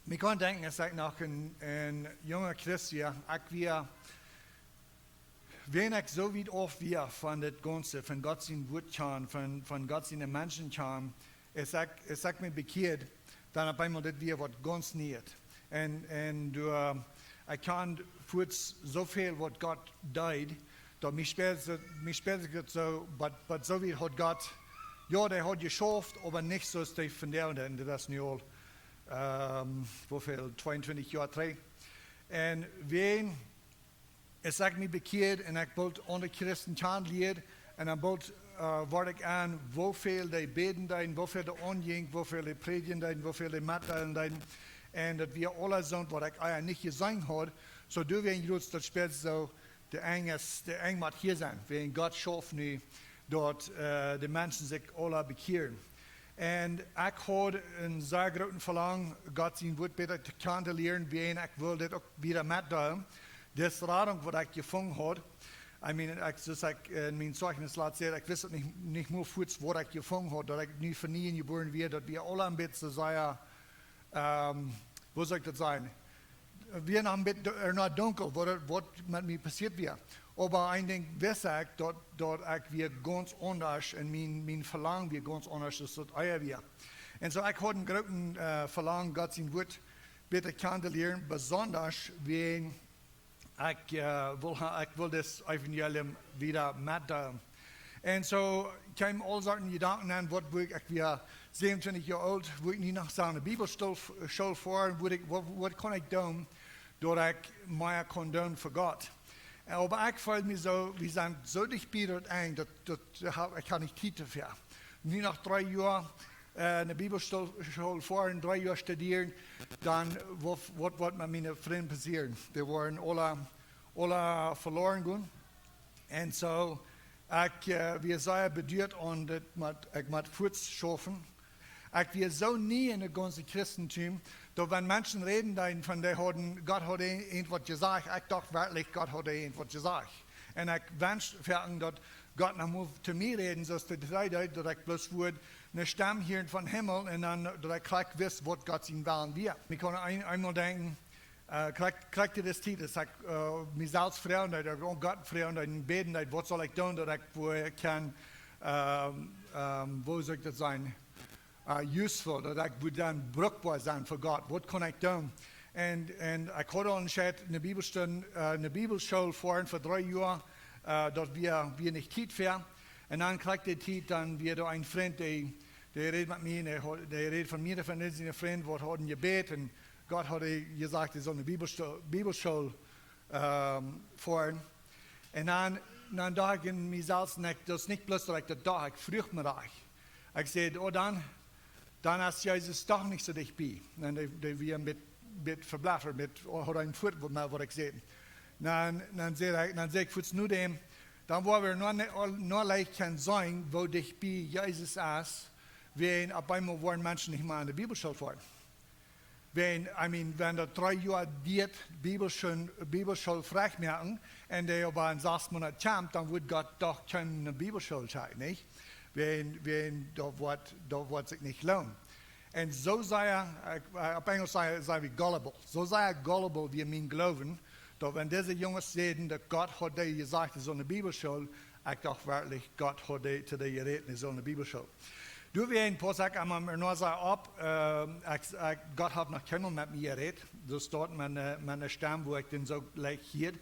Ik kan denken, als ik nog een jonge Christ weer, wenn ich so weit auf wir von das Ganze, von Gott sein Wurtschan, von Gott seine Menschenschan, ich sag mir bekehrt, dann auf einmal das wir was ganz nicht. Und ich kann kurz so viel, was Gott deut, dass mich später so, aber so wie hat Gott, ja, der hat geschafft, aber nicht so ist der von der, und das ist nur, wofür, 22 Jahre drei. Und wenn, ich sag mir bekehrt, und ich wollte andere Christen kennenlernen, und dann wollte ich an, wofür die beten, wofür die angehen, wofür die predigen, wofür die mitteilen, und dass wir alle sind, was ich eigentlich nicht gesehen habe, so dürfen wir uns das später so, der Eng wird hier sein, wenn Gott schafft, dort die Menschen sich alle bekehren. Und ich habe einen sehr großen Verlangen, Gott sein Wort besser kennenzulernen, wenn ich will das auch wieder mitteilen. Das Radung, was ich gefunden habe, in meinem Zeugnis sehen, ich weiß nicht nur kurz, was ich gefunden habe, dass ich nicht von nie geboren werde, dass wir alle ein bisschen sehr, wo soll ich das sagen? Wir haben ein bisschen noch dunkel, was mit mir passiert wird. Aber ein Ding weiß ich, dass ich ganz anders, und mein Verlangen wird ganz anders, als das euer wird. Und so, ich habe einen großen Verlangen, Gott sein Wort besser kennenzulernen, besonders wenn ich will das Evangelium wieder mitteilen. Und so kamen all solche Gedanken an, was ich war 27 Jahre alt, wo ich nicht nach seiner Bibelschule fahren, was kann ich tun, dass ich mehr kann tun für Gott. Aber ich fühle mich so, wir sind so dicht ein, dass ich kann nicht Zeit dafür. Nicht nach 3 Jahren in der Bibelschule fahren, 3 Jahre studieren, dann was wird mit meinen Freunden passieren? Die waren alle verloren gehen. Und so, wir sind bedeutet und ich muss kurz schaffen. Ich war so nie in der ganzen Christentum, dass wenn Menschen reden, von der Gott hat irgendwas gesagt, ich dachte wirklich, Gott hat irgendwas gesagt. Und ich wünschte, dass Gott noch mal zu mir reden, so dass ich bloß eine Stimme hören von Himmel und dann, dass ich gleich weiß, was Gott sein Willen wird. Ich kann einmal denken, kriegt ihr das Titel, dass ich mich selbst fragen, dass ich Gott fragen, und beten, was soll ich tun, dass ich kann, wo soll ich das sein? Useful, dass ich dann brauchbar sein für Gott. Was kann ich tun? Und ich hatte entschieden, eine Bibelschule fahren für 3 Jahre, dass wir nicht Zeit für. Und dann kriegt der Titel, dann wird ein Freund, der redet mit mir, der redet von mir, von seinem Freund, was hat ein Gebet, und Gott hat gesagt, er soll eine Bibelschule fahren. Und dann dachte ich in mir selbst, das ist nicht bloß, dass ich das dachte, ich früchte mir das. Ich sagte, oh dann ist Jesus doch nicht so dicht bei. Und wir mit verblattert, hat ein Furt, was ich sehe. Dann sage ich kurz nur dem, dann wollen wir nur leicht kann sein, wo dich bei Jesus ist, wenn auf einmal wollen Menschen nicht mal in der Bibelschule fahren. Wenn da 3 Jahre geht, Bibelschule frech merken, und der aber in 6 Monaten kommt, dann wird Gott doch keine Bibelschule zeigen, nicht? Wenn da wird sich nicht lohnen. Und so sei auf Englisch sei wir gullible. So sei gullible, wie mein Glauben, dass wenn diese Jungs sehen, dass Gott hat dir gesagt, es ist eine Bibelschule, ich dachte wirklich, Gott hat dir zu dir geredet, es ist eine Bibelschule. Du wirst ein paar Sachen einmal nur sagen, Gott hat noch keinen mit mir geredet, das ist dort meine Stimme, wo ich den so leicht hielt.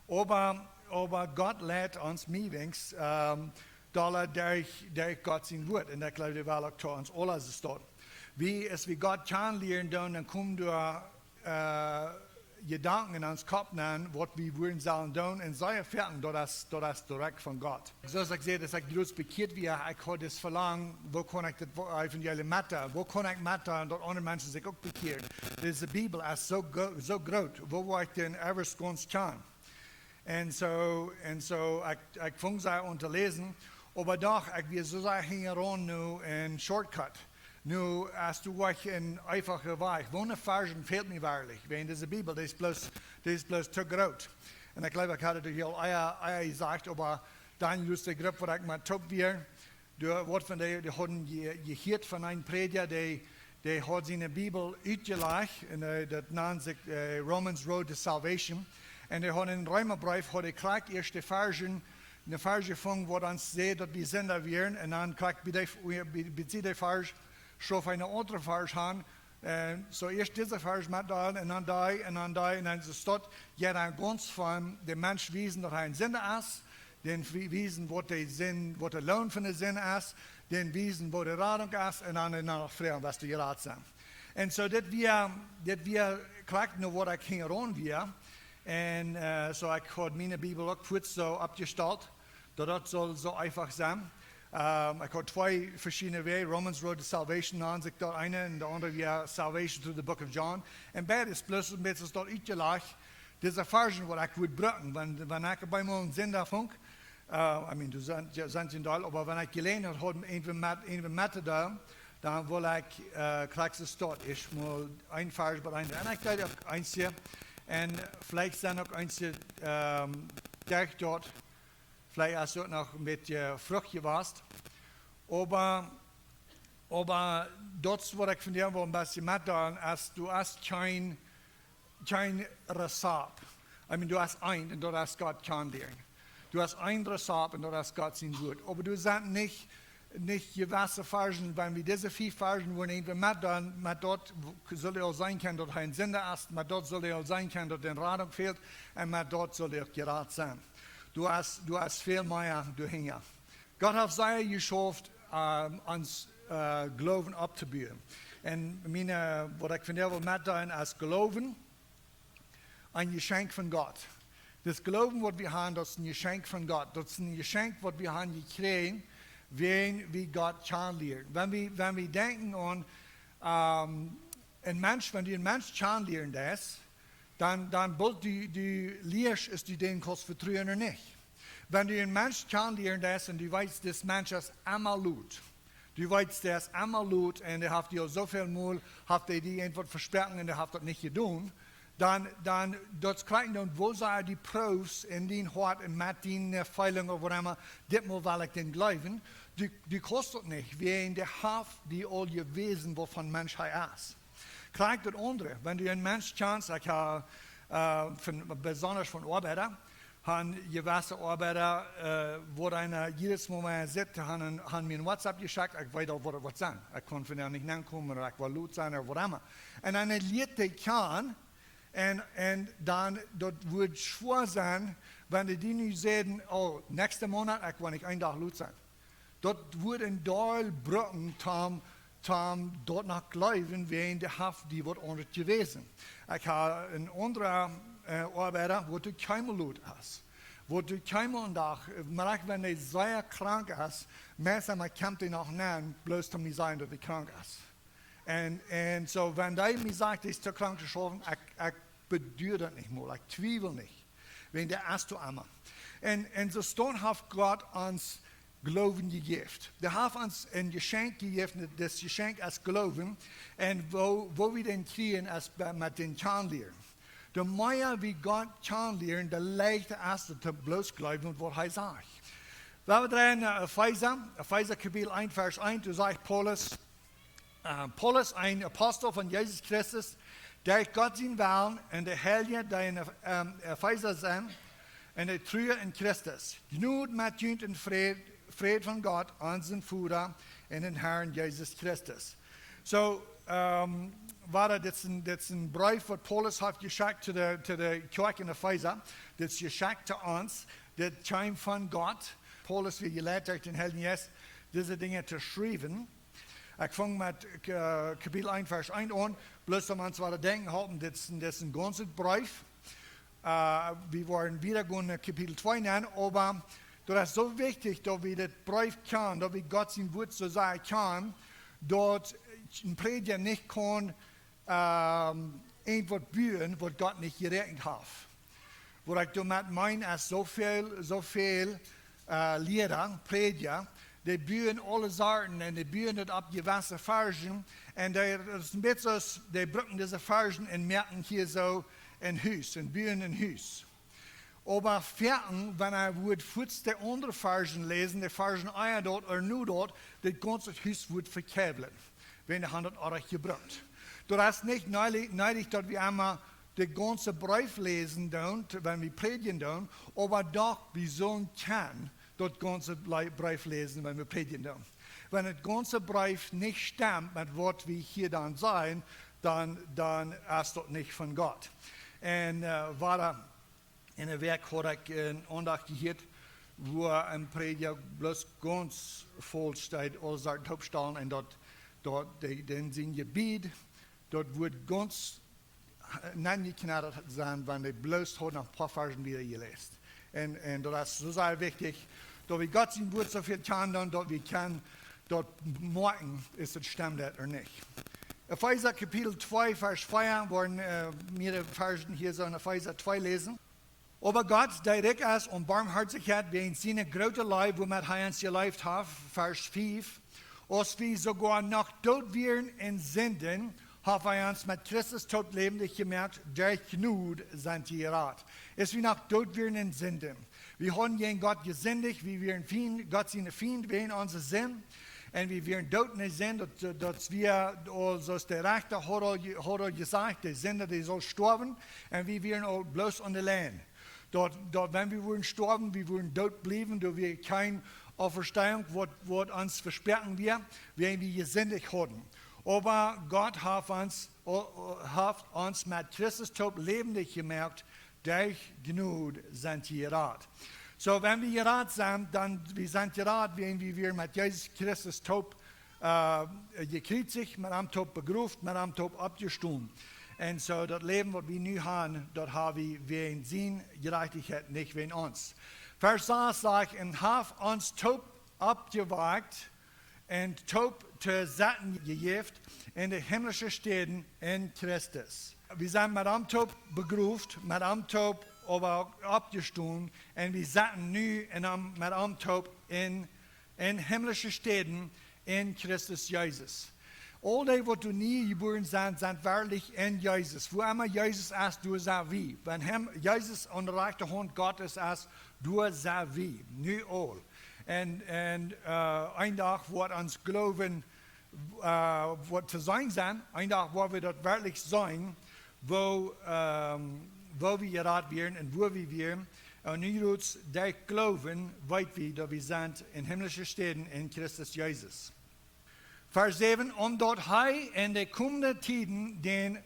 Aber Gott lädt uns meetings, durch Gott sein Wort. Und ich glaube, die Wahl auch uns alle ist dort. Wie Gott kennenlernen, dann kommen Gedanken in uns Kopf an, was wir wollen sollen tun, und sei fertig, das direkt von Gott. So als ich sehe, dass ich groß bekehrt werde, ich habe das Verlangen, wo kann ich das Evangelium mitteilen, wo kann ich mitteilen, dass andere Menschen sich auch bekehren. Die Bibel ist so groß, wo ich denn etwas ganz kann. Und so, ich fange an zu lesen, aber doch, ich will so sehr heran nur ein Shortcut. Nu, als du euch ein einfacher Weg, ohne Versen fehlt mir wahrlich. Wenn diese Bibel, das ist bloß zu groß. Und ich glaube, ich hatte dir hier gesagt, aber dann ist der Gruppe, wo ich mal top wäre, du, was von der, die haben gehört von einem Prediger, der der hat seine Bibel uitgelegt, und das nennt sich Romans Road to Salvation. Und er hat in den Römerbrief gekriegt, erst die Versen, eine Verse gefunden, wo dann sieht, dass wir Sünder wären, und dann kriegt bezieht der Vers schon auf eine andere Vers an. So erst diese Vers mit da, und dann da, und dann da, und dann steht, ja, dann ganz von dem Mensch wiesen, dass er ein Sünder ist, den wiesen, was der Lohn von der Sünder ist, den wiesen, wo die Radung ist, und dann noch fragen, was die Rat sind. Und so, dass wir kriegen nur, was ich heran wir. Und so, ich habe meine Bibel auch kurz so abgestellt, das soll so einfach sein. Ich habe zwei verschiedene Wege, Romans Road to Salvation, nennt sich dort eine, und der andere wie Salvation through the Book of John. Und beides bloß ein bisschen dort uitgelegt, diese Versen, die ich würde brauchen, wenn ich bei mir einen Sender funk, du sind in Deutsch, aber wenn ich gelernt habe, irgendwie Mathe da, dann will ich, kriegst du es dort. Ich muss ein Vers bei einem, und ich gleich auch eins hier, und vielleicht sind auch eins hier, dort, vielleicht hast du noch mit Frucht warst. Aber dort, wo ich von dir ein bisschen mitmachen, du hast kein Rezept. Du hast ein und du hast Gott kennenlernen. Du hast ein Rezept und du hast Gott sein Wort. Aber du sagst nicht gewisse Versen, wenn wir diese 4 Versen wollen, irgendwie mit dort soll auch sein können, dass ein Sünder ist, mit dort soll auch sein können, dass den Radung fehlt, und mit dort soll auch gerade sein. Du hast viel mehr dahinter. Gott hat sehr geschafft, uns Glauben abzubauen. Und was ich von dir will mitteilen, als Glauben, ein Geschenk von Gott. Das Glauben, was wir haben, das ist ein Geschenk von Gott. Das ist ein Geschenk, was wir haben gekriegt, wenn wir Gott kennenlernen. Wenn wir denken an wenn du einen Mensch kennenlernen lässt, dann bald die Lehrst, ist die den kannst vertrauen oder nicht. Wenn du einen Mensch kennenlernen lässt und du weißt, das Mensch ist einmal laut. Du weißt, der ist einmal laut und er hat dir so viel Mal, hat er die irgendwas versprochen und er hat das nicht getan. Dann das kriegen dann, wo sei die Profs in den Hort und mit den Feilungen oder was immer, das mal weil ich den glauben, die kostet nicht, wie in der Haft, die all ihr Wesen, wovon Menschheit ist. Kriegt das andere, wenn du einen Mensch kennst, ich habe besonders von Arbeiter, haben gewisse Arbeiter, wo einer jedes Mal sitzt, haben mir ein WhatsApp geschickt, ich weiß auch, was das sein. Ich konnte von der nicht nachkommen, oder ich war laut sein, oder was immer. Und dann liegt der kann, und dann, das wird schwer sein, wenn die nicht sehen, oh, nächsten Monat, ich will nicht einen Tag laut sein. Dort wird ein Teil brücken, dort nach glauben, wie in der Haft, die wird anders gewesen. Ich habe einen anderen Arbeiter, wo du keinmal laut hast. Wo du keinmal einen Tag, wenn er sehr krank ist, meistens kommt er noch näher, bloß zu mir sagen, dass er krank ist. Und so, wenn der mir sagt, er ist zu krank zu schaffen, ich bedeutet das nicht mal, ich zweifle nicht. Wenn der erst du einmal. Und so stone hat Gott uns Glauben gegeben. Der hat uns ein Geschenk gegeben, das Geschenk als Glauben, und wo wir den kriegen, als mit den Kennenlernen. Der mehr wie Gott kennenlernen, der leichter ist es, bloß glauben, was er sagt. Wir drehen Epheser Kapitel 1, Vers 1, da sagt Paulus, ein Apostel von Jesus Christus, der Gott sein Willen und der Heilige, der in Epheser sind, und der Treue in Christus. Gnade mit Jünd und Friede von Gott, unseren Vater und den Herrn Jesus Christus. So, war das ein Brief, was Paulus hat geschickt zu der Kirche in Epheser. Das ist geschickt zu uns, das kam von Gott. Paulus, wie gelehrt durch den Heiligen Geist, diese Dinge zu schreiben. Ich fange mit Kapitel 1, Vers 1 an, bloß um uns zu denken haben, das ist ein ganzer Brief. Wir wollen wieder gehen Kapitel 2 nennen, aber das ist so wichtig, dass wir das Brief können, dass wir Gott sein Wort so sagen können, dass ein Prediger nicht kann irgendwas bühen, was Gott nicht gerechnet hat. Wo ich damit meine, ist so viel Lehrer, Prediger, die bühen alle Sorten und die bühen das ab gewisse Versen und die brücken diese Versen und merken hier so ein Haus, und bühen ein Haus. Aber vierten, wenn wird kurz die andere Versen lesen, die Versen dort oder nur dort, das ganze Haus wird verkabelt. wenn die 100 Euro gebraucht. Du hast nicht neulich dort wie einmal den ganzen Brief lesen, wenn wir predigen, aber doch, wir sollen kann dort ganze Brief lesen, wenn wir predigen. Wenn das ganze Brief nicht stimmt mit was wir hier dann sagen, dann ist das nicht von Gott. Und war da in der Werk hat ich eine Andacht gehört, wo ein Prediger bloß ganz voll steht, all sagt Hauptstellen und dort den sind Gebiet, dort wird ganz angeknattert sein, wenn die bloß hat nach ein paar Versen wieder gelesen. Und das ist so sehr wichtig, dass wir Gott sein Wort so viel kann, dass wir können dort merken, ist es stimmt oder nicht. Epheser Kapitel 2, Vers 4, wollen mehrere Versen hier so in Epheser 2 lesen. Aber Gott, der reich ist und Barmherzigkeit, wie in seine große Leib, womit er uns gelebt hat, Vers 5, als wir sogar noch tot wären in Sünden, hat er uns mit Christus tot lebendig gemacht, durch Gnade sind wir gerettet. Es wir noch tot wären in Sünden. Wir haben gegen Gott gesündigt, wir wären Feind, Gott seine Feind wegen unserer Sinn. Und wir wären tot in Sinn, dass wir, also der Rechte hat gesagt, die Sünder, die soll sterben, und wir wären auch bloß an der Land. Dort, wenn wir würden sterben, wir würden tot bleiben, da wir keine Auferstehung, was uns versperren wir, wenn wir gesündigt hatten. Aber Gott hat uns mit Christus tot lebendig gemacht, durch Gnade sind wir gerettet. So, wenn wir gerettet sind, dann wir sind gerettet, wenn wir mit Jesus Christus tot gekreuzigt, mit einem Tod begraben, mit einem Tod abgestorben. Und so, das Leben, was wir nun haben, das haben wir wegen seiner Gerechtigkeit, nicht wegen uns. Vers 6 sagt, und hat uns Tod abgewagt und Tod zu Satten gegeben in die himmlischen Städten in Christus. Wir sind mit einem Tod begraben, mit einem Tod aber abgestorben und wir sitzen nun mit einem Tod in himmlischen Städten in Christus Jesus. All die, die du nie geboren sind, sind wahrlich in Jesus. Wo immer Jesus ist, du sei wie. Wenn Jesus an der rechten Hand Gottes ist, du sei wie. Nicht all. Und ein Tag wird uns glauben, was zu sein sein. Ein Tag wird wir dort wirklich sein, wo wir gerettet werden und wo wir werden. Und nun durch Glauben, weit wir, dass wir sind in himmlischen Städten in Christus Jesus. Vers 7, dort hei in den kommenden Tiden den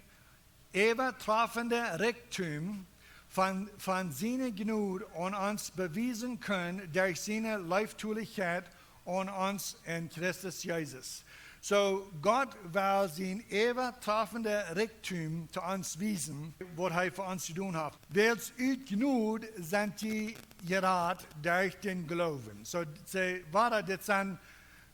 übertreffenden Reichtum von seiner Gnade an uns bewiesen können durch seine Leibtulichkeit an uns in Christus Jesus. So, Gott will sein übertreffenden Reichtum zu uns wiesen, was er für uns zu tun hat. Weil es ut Gnade sind die gerettet durch den Glauben. So, das sind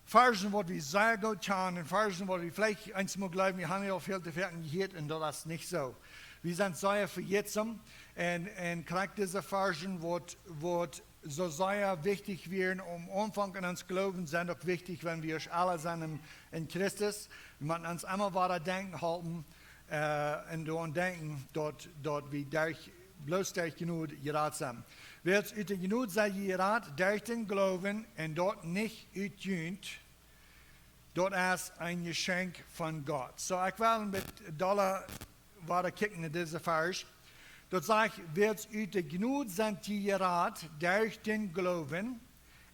Versen, die wir sehr gut kennen, Versen, die wir vielleicht einmal glauben, wir haben ja auch viel zu viel gehört und das ist nicht so. Wir sind sehr vergessen und kriegen diese Versen, die so sehr wichtig werden, Anfang an uns Glauben, sind auch wichtig, wenn wir alle sind in Christus. Wir müssen uns immer weiter denken halten und daran denken, dort wir bloß durch Gnade gerettet sind. Weil es uit de Gnade sei gerettet, durch den Glauben und dort nicht uitgehend, dort ist ein Geschenk von Gott. So, ich will mit Dollar weiter kicken in diese Vers. Dort sagt, weil es uit de Gnade sind die gerettet, durch den Glauben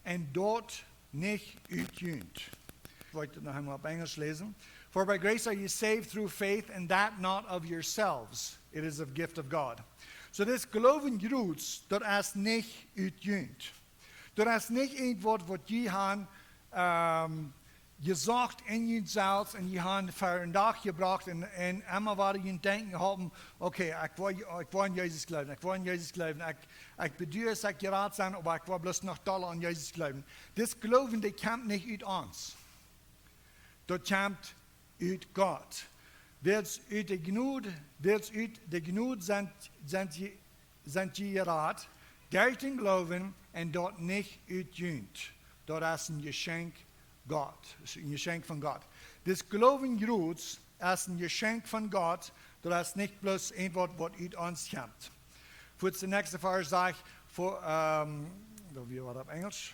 und dort nicht uitgehend. Ich wollte noch einmal auf Englisch lesen. For by grace are you saved through faith, and that not of yourselves. It is a gift of God. So das Glauben Gottes, das ist nicht uitgehend. Das ist nicht etwas, was die haben gesagt in ihnen selbst und die haben für einen Tag gebracht und immer weiter in Denken haben, okay, ich will an Jesus glauben, ich bedeuere, dass ich gerettet sein, aber ich will bloß noch doller an Jesus glauben. Das Glauben, das kommt nicht aus uns. Das kommt aus Gott. Weil es uit de Gnade sind die gerettet, durch den Glauben und dort nicht uitgehend. Dort ist ein Geschenk Gott, ein Geschenk von Gott. Das Glauben Gottes ist ein Geschenk von Gott, das ist nicht bloß etwas, was aus uns kommt. Für die nächste Vers sage ich, wie war das auf Englisch?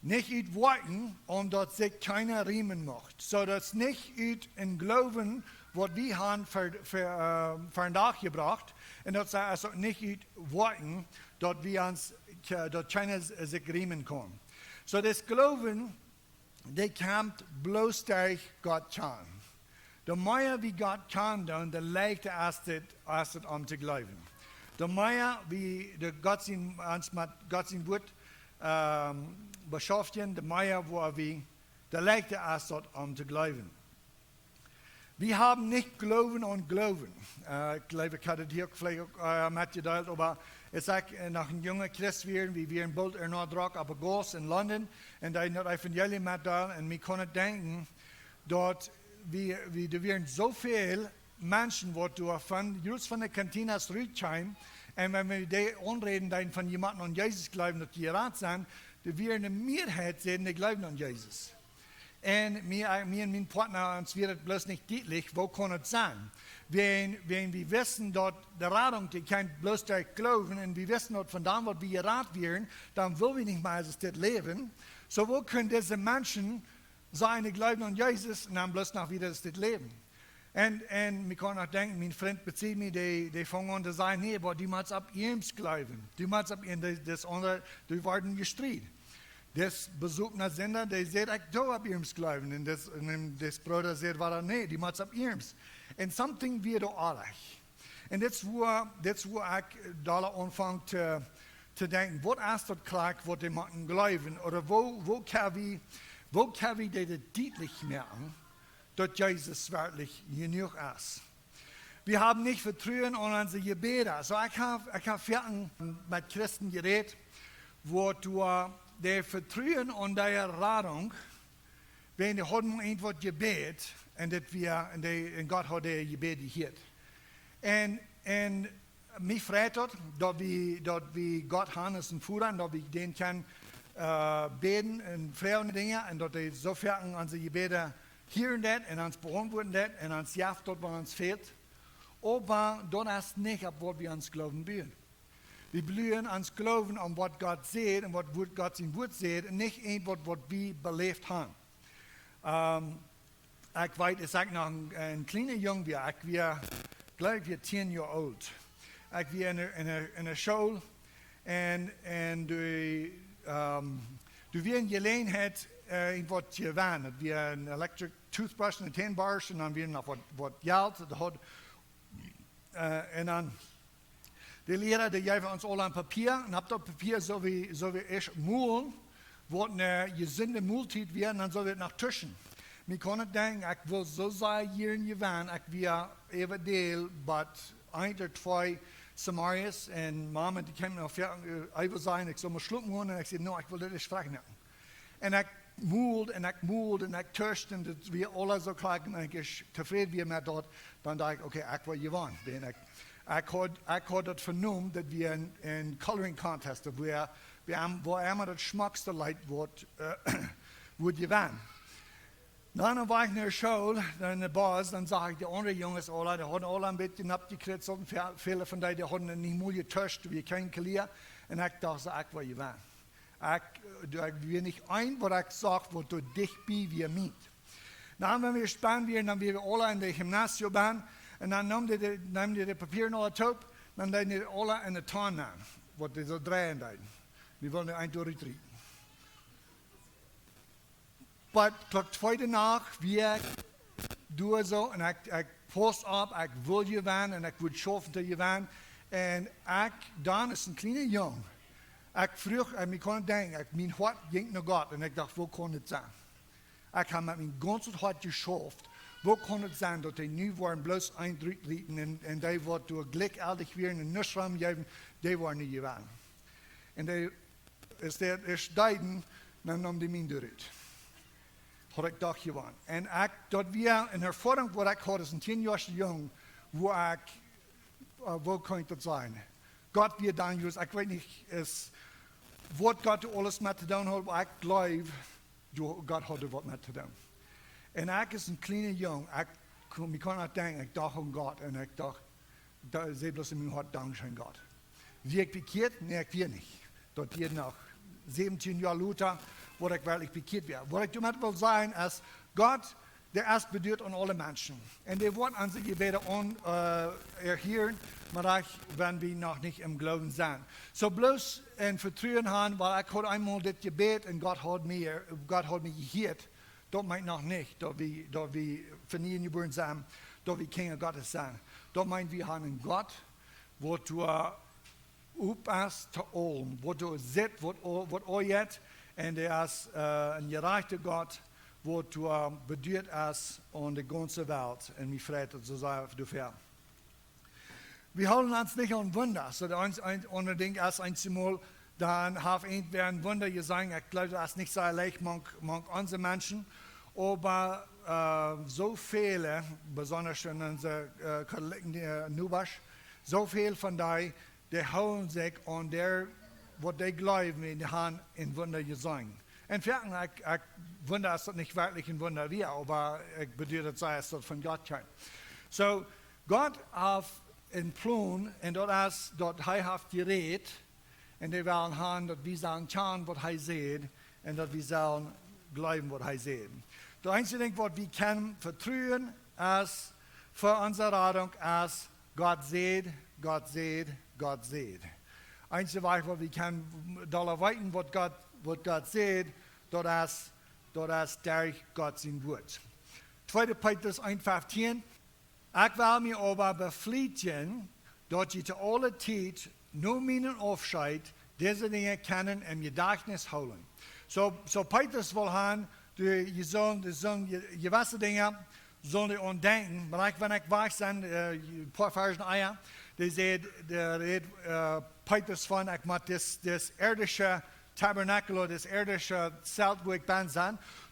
Nicht uit worten, omdat zich keiner riemen mocht. Zodat nicht uit een geloven wat we haben vandaag gebracht. En dat zij also nicht uit worten, dat we ons, dat keiner zich riemen kon. So das Glauben, die kommt bloß durch Gott kann. Der mehr wie Gott kann dann, der leichter ist es zu glauben. Der mehr wie der Gott uns mit Gott sein Wort beschäftigen, der mehr wo wir, der leichter ist es zu glauben. Wir haben nicht Glauben und Glauben. Ich glaube, ich hatte das hier vielleicht auch mitgeteilt, aber ich sage, nach einem jungen Christ werden, wie wir in Bult Nordrock, aber groß in London, und da das Evangelium mitteilen, und wir können denken, dort wir werden so viele Menschen, die von just von der Kantine zurückkommen, und wenn wir die anreden, dann von jemandem an Jesus glauben, dass die gerannt sind, dann werden eine Mehrheit sehen, die glauben an Jesus. Und mir und mein Partner, uns wird bloß nicht deutlich, wo kann es sein? Wenn wir wissen, dass der Radung, die kann bloß durch glauben, und wir wissen, dass von dem, was wir geraten werden, dann wollen wir nicht mehr als das leben. So wo können diese Menschen sein, die glauben an Jesus, und dann bloß noch wieder das leben? Und wir können auch denken, mein Freund bezieht mich, die fangen an zu sagen, nee, aber die müssen ab ihrem glauben. Die müssen ab ihrem, das andere, die werden gestritten. Das besuchte Sender, der sagt, ich do ab ihrem glauben. Und das Bruder sagt, war nee, die müssen ab ihrem. Und something wird auch alles. Und das wo ich da anfange zu denken, was ist das klar, was die machen glauben, oder wo kann wir das deutlich merken, dass Jesus wirklich genug ist. Wir haben nicht Vertrauen an unsere Gebete. Also ich habe Vierten mit Christen geredet, wo du der Vertrauen an der Radung, wenn die haben irgendwas Gebet, und Gott hat der Gebet gehört. Und mich freut es, dass wir Gott haben als ein Führer, dass wir den können beten und freuen Dinge, und dass wir sofern unsere Gebete hören und uns beantworten und uns jaft dort, wo uns fehlt. Aber das ist nicht, ab was wir uns glauben wollen. Wir blühen ans Glauben an was Gott sieht und was Gott sein Wort sieht und nicht etwas, was wir belebt haben. Ich weiß, ich sage noch, ein kleiner Junge, ich war, glaube ich, 10 Jahre alt. Ich war in der Schule und du wirst Gelegenheit, etwas zu erwähnen. Wir haben einen Electric Toothbrush und einen Zahnbürste und dann wir noch was Geld. Und dann der Lehrer, der gab uns alle ein Papier und hat das Papier so wie ich mulen, wo eine gesunde Multit werden, dann soll wir nach Tischen. Wir können denken, ich will so sein hier in Javan, ich will eventuell bei 1 oder 2 Samarias und Mama, die kämen auf ich will sein, ich soll mal schlucken und ich sage, no, ich will das nicht sprechen. Und ich mult und ich törscht und wir alle so kriegen, und ich zufrieden wie mit dort, dann dachte ich, okay, ich will Javan. Ich habe das vernommen, dass wir einen Coloring Contest haben, wo immer das schmackste Leid wird gewinnen. Dann war ich in der Schule, dann in der Bars, dann sage ich, die anderen Jungs, die haben alle ein bisschen abgekriegt, und viele von denen, die haben nicht mehr getäuscht, wie kein Kalier. Und ich dachte, ich will gewinnen. Ich will nicht ein, was ich sage, wo du dich bist, wie mit. Dann, wenn wir spannend werden, dann wir alle in der Gymnasium waren, und dann nehmen die das Papier noch ein Top, dann nehmen die alle in den Ton nehmen, wo die so drehen. Wir wollen ein durchtreten. Aber gleich zweite Nacht, wir tun so, und ich post ab, ich will gewinnen, und ich will schaffen zu gewinnen. Und dann ist ein kleiner Junge. Ich kann denken, mein Hart ging nach Gott, und ich dachte, wo kann das sein? Ich habe mit meinem ganzen Hart geschafft. Wo kann es sein, dass die nu waren bloß ein Drittel und die, die durch Glück alt werden und nichts geben, die waren nicht gewinnen. Und als der erst deiden, dann nahm die mich durch. Hat ich doch gewonnen. Und dort wir in der Forderung, wo ich hatte, ist ein 10 Jahre jung, wo könnte das sein? Gott wird dann just, ich weiß nicht, was Gott alles mit zu tun hat, aber ich glaube, Gott hat etwas mit zu tun. Und ich ist ein kleiner Junge, ich kann auch denken, ich dachte an Gott, und ich dachte, da sehe bloß in meinem Hart, Dankeschön Gott. Wie ich bekehrt? Nee, ich will nicht. Dort hier nach 17 Jahren Luther, wo ich wirklich bekehrt werde. Was ich damit will sagen, ist, Gott, der erst bedeutet an alle Menschen. Und der wird an sich Gebete erhören, aber wenn wir noch nicht im Glauben sind. So bloß ein Vertrauen haben, weil ich habe einmal das Gebet und Gott hat mich gehört. Das meint noch nicht, dass wir vernieren geboren sind, dass wir Kinder Gottes sind. Das meint, wir haben einen Gott, wo du aufpasst zu allem, wo du siehst, was euch ist, und er ist ein gerechter Gott, wo du bedeutet ist an der ganzen Welt, und mich freut, so sei dafür. Wir halten uns nicht an Wunder, so der Ding ist einmal, dann haben wir ein Wunder gesagt, ich glaube, das ist nicht so leicht, manch unsere Menschen, aber so viele, besonders in unseren Katholiken Nubasch, so viele von denen, die hauen sich an der, was die glauben, in die Hand in Wunder gesagt. Und für ich Wunder ist das nicht wirklich ein Wunder, aber ich bedeutet, dass es von Gott kommt. So, Gott hat einen Plan, und dort hat geredet, und die wollen haben, dass wir sollen schauen, was er sieht, und dass wir sollen glauben, was er sieht. Das einzige Ding, was wir können vertrauen, ist für unsere Rettung, ist Gott sieht, Gott sieht, Gott sieht. Einzige, was wir können weiten, was Gott sieht, das ist durch Gott sein Wort. 2. Petrus 1,15. Ich will mir aber befliehen, dass ihr zu aller Zeit nur meinen Aufscheid diese Dinge kennen im Gedächtnis holen. So Petrus will haben, die sollen gewisse Dinge sollen die denken, aber wenn ich weiß, sind ein paar Versen Eier, die Petrus von, ich mag das irdische Tabernakel oder das irdische Zelt, wo ich bin,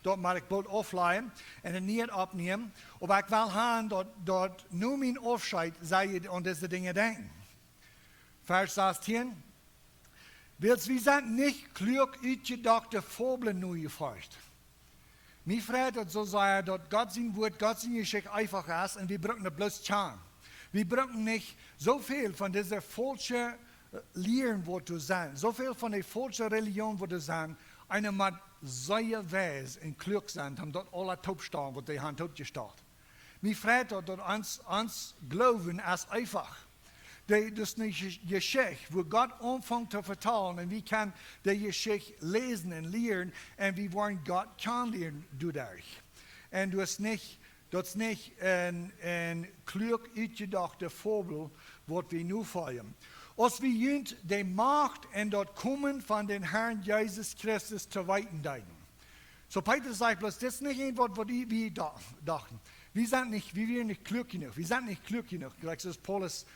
dort mag ich bald aufleihen und nicht abnehmen. Aber ich will haben, dort nur mein Aufscheid sei an diese Dinge denken. Vers 16. Wir sind nicht klug ausgedachte Fabeln nur gefolgt. Mir freut es so sehr, dass Gott sein Wort, Gott sein Geschick einfach ist und wir brauchen bloß schauen. Wir brauchen nicht so viel von dieser falschen Lehren, wo du sein, so viel von der falschen Religion, wo du sein, einer mit sehr weise und klug sind, haben dort alle Taubstehen, wo die haben totgestanden. Mir freut es, dass uns Glauben ist einfach. Das ist eine Geschichte, wo Gott anfängt zu vertellen und wir können die Geschichte lesen und lernen und wir wollen Gott kennenlernen dadurch. Und das ist nicht ein klug ausgedachte Fabel, was wir nur folgen. Als wir jüngst die Macht und dort kommen von den Herrn Jesus Christus zu weiten deuten. So Petrus sagt bloß, das ist nicht etwas, was wir dachten. Wir sind nicht klug genug. Wir sind nicht klug genug. Like das Paulus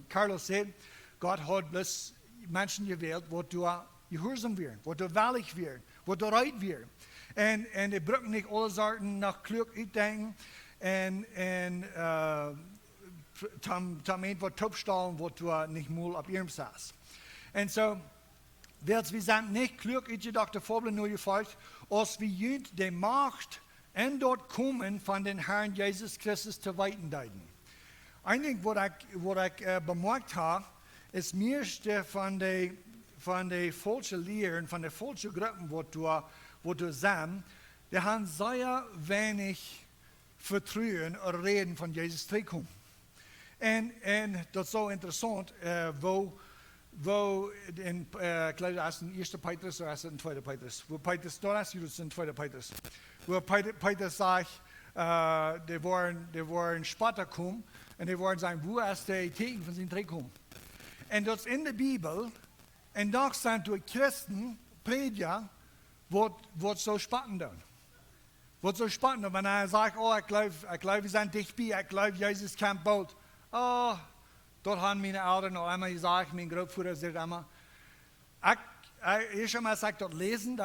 Carlos sagt, Gott hat bloß Menschen gewählt, wo du gehorsam werden, wo du willig werden, wo du reit werden. Und die brauchen nicht alle Sorten nach klug denken und tam etwas Topstellen, wo du nicht mal auf ihrem saß. Und so, wir sind nicht klug ausgedachte Fabeln nur gefolgt, als wir jüngst die Macht und dort kommen von den Herrn Jesus Christus zu weiten deuten. Ein Ding, was ich bemerkt habe, ist mir von den falschen Lehren, von den falschen Gruppen, wo du sind, die haben sehr wenig Vertrauen oder Reden von Jesus zurückkommen. Und das ist so interessant, wo in, ich glaube, das ist in 1. Petrus oder ist in 2. Petrus, wo Petrus, da ist es in 2. Petrus, wo Petrus sagt, die wollen später kommen und die wollen sagen, wo ist der Tegen von seinen Trickkommen? Und das ist in der Bibel, und da sind durch Christen, Prediger, was so spannend ist. Was so spannend ist, wenn er sagt, oh, ich glaube, wir sind dicht bei, ich glaube, Jesus kommt bald. Oh, dort haben meine Eltern noch einmal gesagt, mein Großvater sagt immer, ich habe mal gesagt, dort lesen,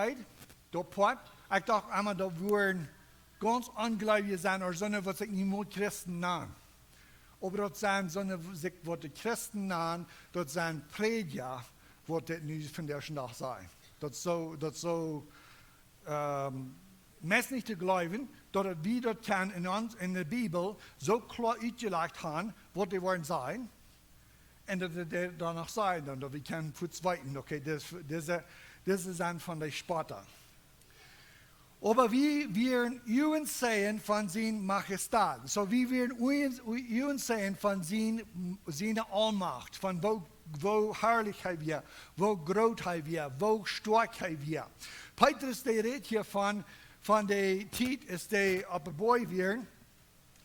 dort Port, ich dachte einmal, da würden ganz Ungläubige sein, oder so, was sich nicht nur Christen nahen. Aber dort sind so, was die Christen nahen, dort sind Prediger, was das nicht von der Tag sein. Das so, meist nicht zu glauben, dass wir dort kann in der Bibel so klar ausgelegt haben, was die wollen sein, und dass die danach sagen, dass wir können für zweiten, okay, Das ist ein von den Spotter. Aber wie wir uns sehen von seiner Majestät, so wie wir uns sehen von seiner Allmacht, von wo Herrlichkeit wir, wo Großheit wir, wo Starkheit wir. Petrus, der redet hier von der Zeit, ist der auf der Boy wir,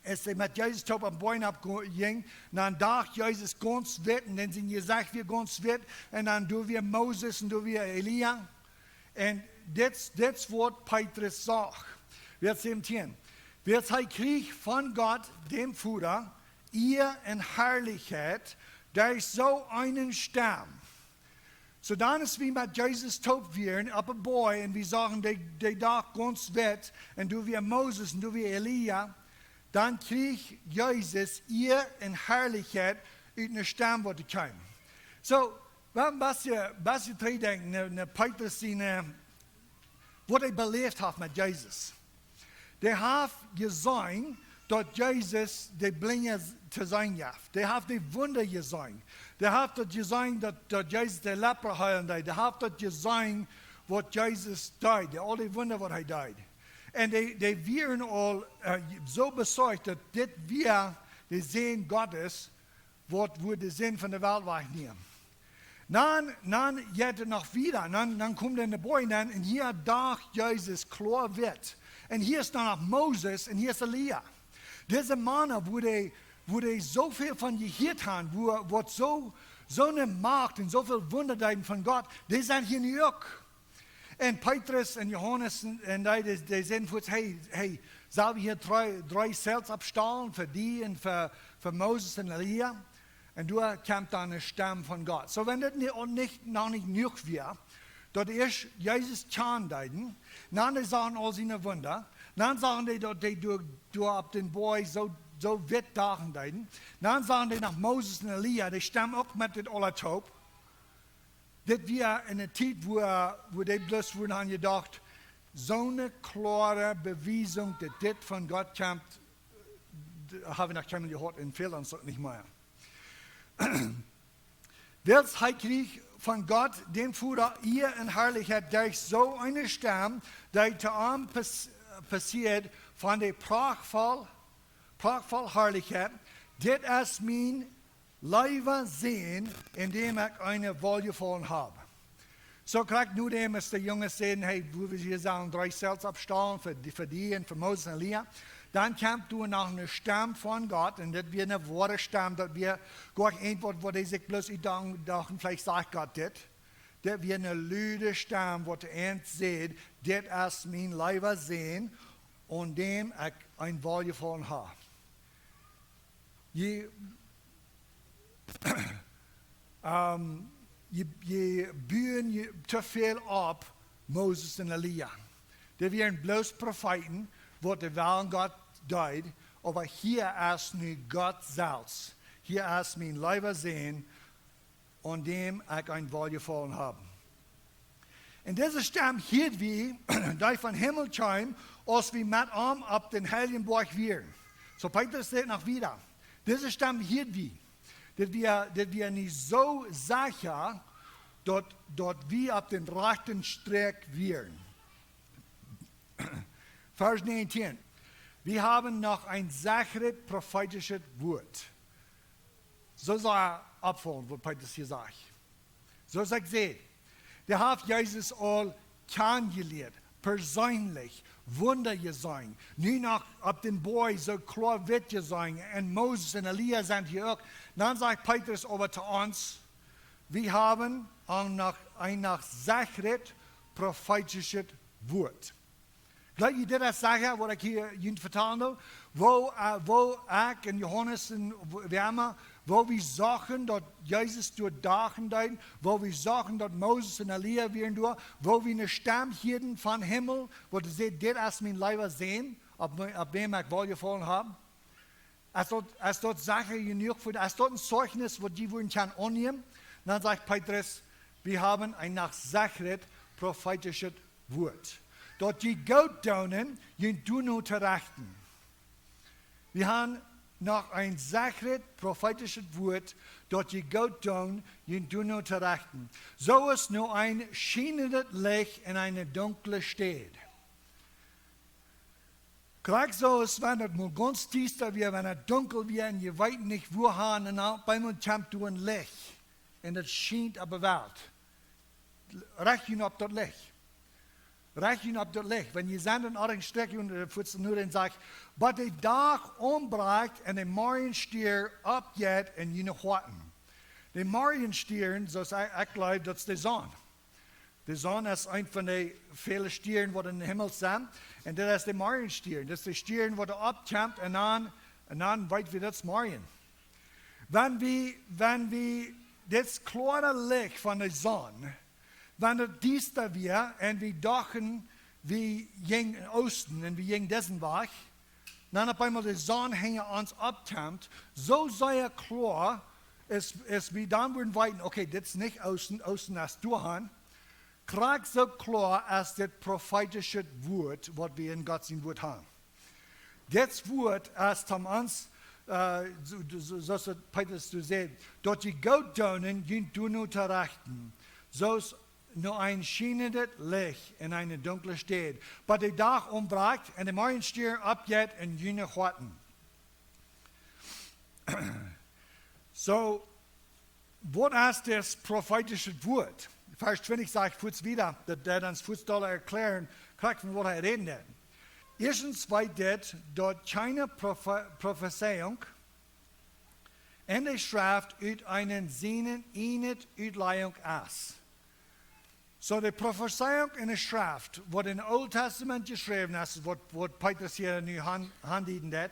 ist der mit Jesus top am Boy abging, dann dacht Jesus ganz wird, und dann sind gesagt, wir ganz wird, und dann du wir Moses und du wir Elia. Und das Wort Petrus sagt, Vers 17. Wer sei Krieg von Gott, dem Vater, ihr in Herrlichkeit, durch so einen Stamm. So dann ist wie mit Jesus taub werden, ab ein Boy, und wir sagen, der Tag ganz wird, und du wie Moses und du wie Elia, dann kriegt Jesus ihr in Herrlichkeit in den Stamm, wo die kommen. So, was ihr drei denken, Petrus, was er belebt hat mit Jesus. Der hat gesehen, dass Jesus die Blinde zu sein darf. Der hat die Wunder gesehen. Der hat dort gesehen, dass Jesus die Leper heilen darf. Der hat dort gesehen, was Jesus tat, all die Wunder, was er tat. Und die waren all so besorgt, dass wir die Sehen Gottes, was wir den Sinn von der Welt wegnehmen. Dann geht er noch wieder, dann kommt er in der Boy, und hier dacht Jesus klar wird. Und hier ist dann noch Moses und hier ist Elia. Diese Männer, wo die so viel von gehört haben, wo so eine Macht und so viel Wunderdeuten von Gott, die sind hier in New York. Und Petrus und Johannes und die sind für uns, hey, sollen wir hier drei Zelts abstellen für die und für Moses und Elia? Und du kommt dann ein Stamm von Gott. So wenn das noch nicht genug wäre, dort erst Jesus kann deuten, dann sagen all seine Wunder, dann sagen die, dass du ab den Boy so wird dachen deuten, dann sagen die nach Moses und Elia, die stammen auch mit den Olatop. Das wir in der Zeit, wo die bloß wurden, haben gedacht, so eine klare Beweisung, dass das von Gott kommt, habe ich noch keinen gehört, in Fehlern nicht mehr. Wird Heilig von Gott, dem Vater, ihr in Herrlichkeit durch so einen Stamm, der zu ihm passiert, von der prachtvoll Herrlichkeit, das ist mein Leiber sehen, indem ich eine wohlgefallen habe. So kriegt nur dem, dass der Junge sehen, hey, wo wir hier sagen, 3 Zelts abstellen für die und für Moses und Elia. Dann kommt du nach einem Stamm von Gott, und das wird ein Wortstamm, das wir gar nicht wo die sich bloß dachten, vielleicht sagt Gott das. Das wird ein lüde Stamm, wo der Ent sieht, das ist mein Leiber sehen, und dem ich ein wohlgefallen habe. Je bühen zu viel ab, Moses und Elia. Die wären bloß Propheten, wo der Wahlen Gott deut, aber hier ist nur Gott selbst. Hier ist mein Leiber sehen, und dem ich ein wohlgefallen habe. Und dieser Stamm hielt wie, die von Himmel kam, als wir mit ihm ab den Heiligen Berg wären. So Petrus steht noch wieder. Dieser Stamm hielt wie, dass wir nicht so sicher, dort wir ab den rechten Streck wären. Vers 19. Wir haben noch ein sicheres prophetisches Wort. So soll er abholen, was Petrus hier sagt. So sagt sie, der hat Jesus all kennengelernt, persönlich, Wunder gesehen. Nie noch ab den Boy so klar wird gesehen, und Moses und Elia sind hier auch. Dann sagt Petrus aber zu uns, wir haben ein noch sicheres prophetisches Wort. Gleich ich dir das sage, was ich hier vertellen will, wo ich und Johannes und Werner, wo wir sagen, dass Jesus durch Dachen deuten, wo wir sagen, dass Moses und Elia wären durch, wo wir eine Stammhirten von Himmel, wo du siehst, das ist mein Leiber sehen, ab dem ich wohlgefallen habe. Als dort Sache genug für, als dort ein Zeugnis, wo die würden kann annehmen, dann sagt Petrus, wir haben ein nach sicheres prophetisches Wort. Dort die Gott daunen, die du nur zu rechten. Wir haben nach ein sacred prophetisches Wort, dort je Gott tun, je du nur zu rechten. So ist nur ein schienendes Licht in eine dunkle Stadt. Gleich so ist, wenn es mal ganz düster wird, wenn es dunkel wird und je weit nicht wo haben, und dann bei mir kommt du ein Licht. Und es scheint aber Welt. Recht ihn auf das Licht. Recht ihn auf das Licht. Wenn ihr seid in euren Strecke und fußt nur und sagt, aber der Tag umbreicht und der Morgenstier abgeht und je noch warten. Der Morgenstier, so ist ich glaube, das ist die Sonne. Die Sonne ist ein von den vielen Stieren, die in den Himmel sind. Und das ist der Morgenstier. Das ist der Stier, der abkommt und dann weit wie das Morgen. Wenn wir das klare Licht von der Sonne, wenn es düster wird und wir dachen, wie gegen Osten und wie gegen dessen Weg, dann auf einmal die Sonne hängt uns abkommt, so sei er klar, es wie dann würden weiten, okay, das ist nicht Osten, Osten ist durchhand, kriegt so klar als das prophetische Wort, was wir in Gottes Wort haben. Das Wort ist am uns, so Petrus zu sehen, dort die Gott tun, sind du nur zu rechten. So ist nur ein schienendes Licht in eine dunkle Stadt. Aber der Tag umbreicht und der Morgenstier abgeht und jene warten. So, was ist das prophetische Wort? Vers 20 sagt Fuß wieder, dass der dann Fuß erklären, kriegt von was er reden wird. Erstens weiß das, dort keine Prophezeiung in der Schrift ut einen Sinne inet Utleihung ist. So die Prophezeiung in der Schrift, was in Old Testament geschrieben ist, was Petrus hier in Hand hat,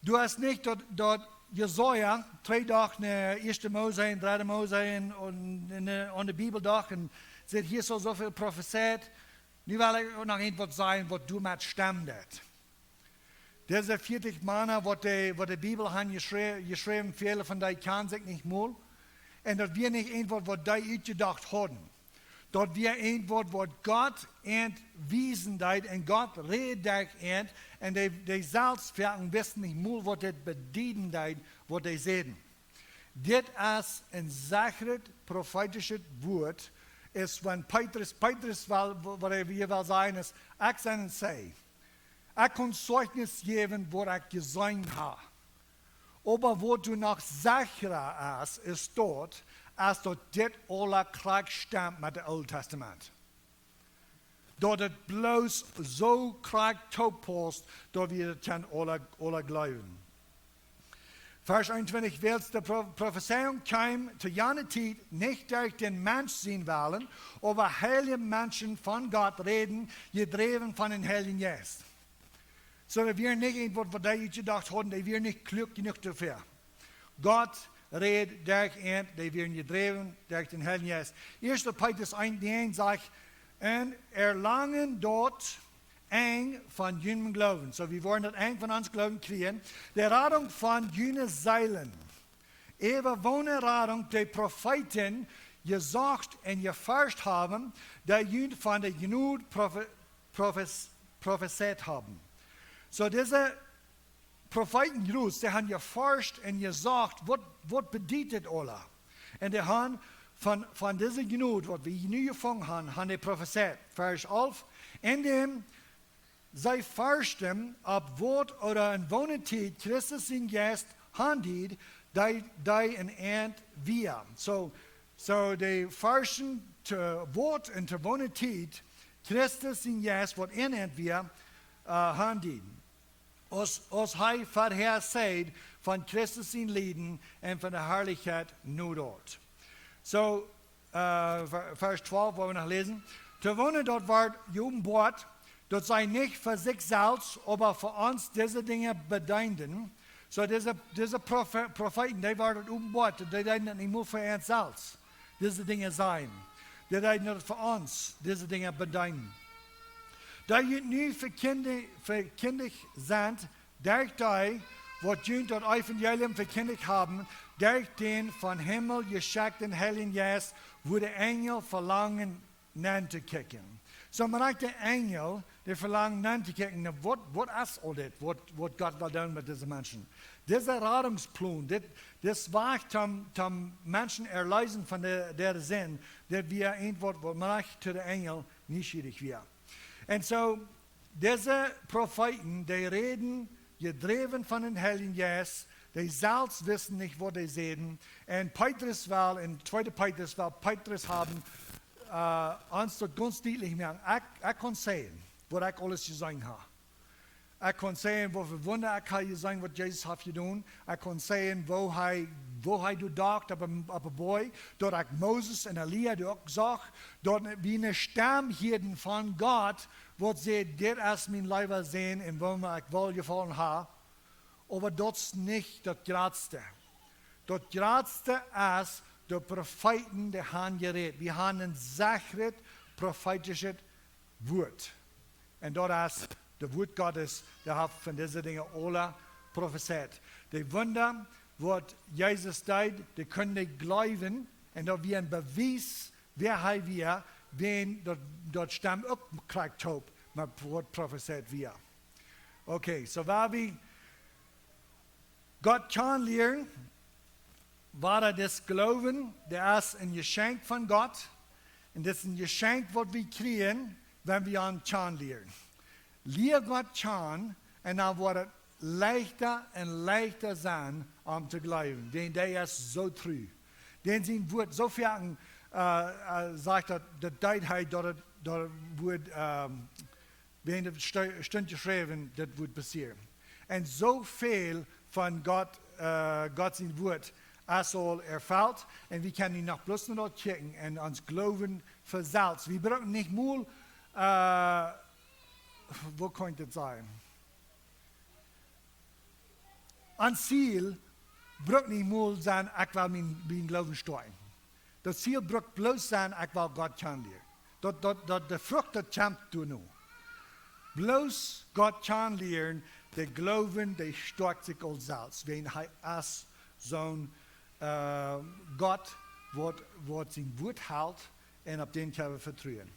du hast nicht dort Jesaja, 3 Tage in 1. Mose, in 3. Mose und in der Bibel doch, und sagt, hier soll so viel prophezeit, nu will ich noch etwas sagen, was du mit stemmt. Diese 40 Männer, was die Bibel hat geschrieben, viele von denen kennen sich nicht mal. Und das wir nicht etwas, was die ausgedacht haben. Dort wir etwas, was Gott entwiesen hat und Gott redet und die selbst wissen nicht mal, was das bedienen hat, was die sehen. Das ist ein sacred prophetisches Wort, ist, wenn Petrus was er will sagen, ist, ich sagen sei, ich kann Zeugnis geben, was ich gesehen habe. Aber wo du noch sicherer ist dort, als dort das alle Krieg stammt mit dem Alten Testament. Dort es bloß so Krieg toppost, dort wir das alle glauben. Vers 21, welches die Prophezeiung kam zu jener Zeit nicht durch den Mensch sehen wollen, aber heilige Menschen von Gott reden, gedreven von den Heiligen Geist. So dass wir nicht etwas, was die gedacht haben, die wir nicht klug genug dafür. Gott redet durch ihn, die werden gedreven durch den Heiligen Geist. 1. Petrus 1 sagt, und erlangen dort eng von jenem Glauben. So, wir wollen das eng von uns Glauben kriegen. Die Radung von jenen Seilen. Ewe wohne Radung, die Propheten gesagt und geforscht haben, die jünd von der Genug prophezeit haben. So, diese Propheten, die haben geforscht und gesagt, was bedeutet Allah? Und die haben von dieser Genug, was wir nu gefangen haben die prophezeit. Vers 11, in dem sie forschten, ob Wort oder ein Wohnetät Christus in Geist handelt, die in End wir. So die forschen zu Wort und zu Wohnetät Christus in Geist, was in End wir handelt. Als hij vorher sagt, von Christus in Leben und von der Herrlichkeit nur dort. So, Vers 12 wollen wir noch lesen. Zu wohnen dort war Jugendwort, dort sei nicht für sich selbst, aber für uns diese Dinge bedeuten. So, diese Propheten, die waren dort Jugendwort, die deuten nicht nur für uns selbst, diese Dinge sein. Die deuten nicht für uns, diese Dinge bedeuten. Da je nu verkündigt sind, durch die, was sie das Evangelium verkündigt haben, durch den von Himmel geschickten Heiligen Geist, wo der Engel verlangen, nachzukicken. So, man sagt, der Engel, der verlangt, nachzukicken, was ist all das, was Gott will tun mit diesen Menschen? Dieser Radungsplan, das war zum Menschen erleisen von der Sinn, dass wir irgendwo, wo man zu den Engel nicht schwierig wäre. Und so, diese Propheten, die reden, gedreven von den Heiligen Geist, die selbst wissen nicht, wo die sehen. Und Petrus will, in 2. Petrus will Petrus haben, uns dort ganz deutlich machen. Ich kann sehen, was ich alles gesagt habe. Ich kann sehen, wo für Wunder ich habe gesagt, was Jesus hat getan. Ich kann sehen, wo er gedacht auf ein Boy. Dort hat Moses und Elia auch gesagt, dort wie eine Stammhirten von Gott, wo sie das als mein Leiber sehen, und wo ich wohl gefallen habe. Aber dort ist nicht das Größte. Das Größte ist, die Propheten, die haben geredet. Wir haben ein sacred prophetisches Wort. Und dort ist das Wort Gottes, der hat von diesen Dingen alle prophezeit. Die Wunder, was Jesus tat, die können nicht glauben. Und da wir ein Beweis, wer er wir, wen dort Stamm auch gekriegt hat, mit Wort prophezeit wir. Okay, so war wie Gott kann lehren, war das Glauben, der ist ein Geschenk von Gott. Und das ist ein Geschenk, was wir kriegen, wenn wir an Chan lehren. Lehr Gott Chan, und dann wird es leichter und leichter sein, zu glauben. Denn der ist so treu. Denn sein Wort so viel sagt, dass dort wird, wenn das stimmt geschrieben, das wird passieren. Und so viel von Gott sein Wort ist all erfüllt. Und wir können ihn noch bloß noch checken und uns Glauben versalzen. Wir brauchen nicht mal, wo könnte es sein? Ein Ziel braucht nicht mal sein, ich will mein Glauben steuern. Das Ziel braucht bloß sein, ich will Gott kennenlernen. Die Frucht, das kommt du nur. Bloß Gott kennenlernen, der Glauben, der stärkt sich als selbst. Wenn er ist so ein Gott, wird sein Wort hält und auf den können wir vertrauen.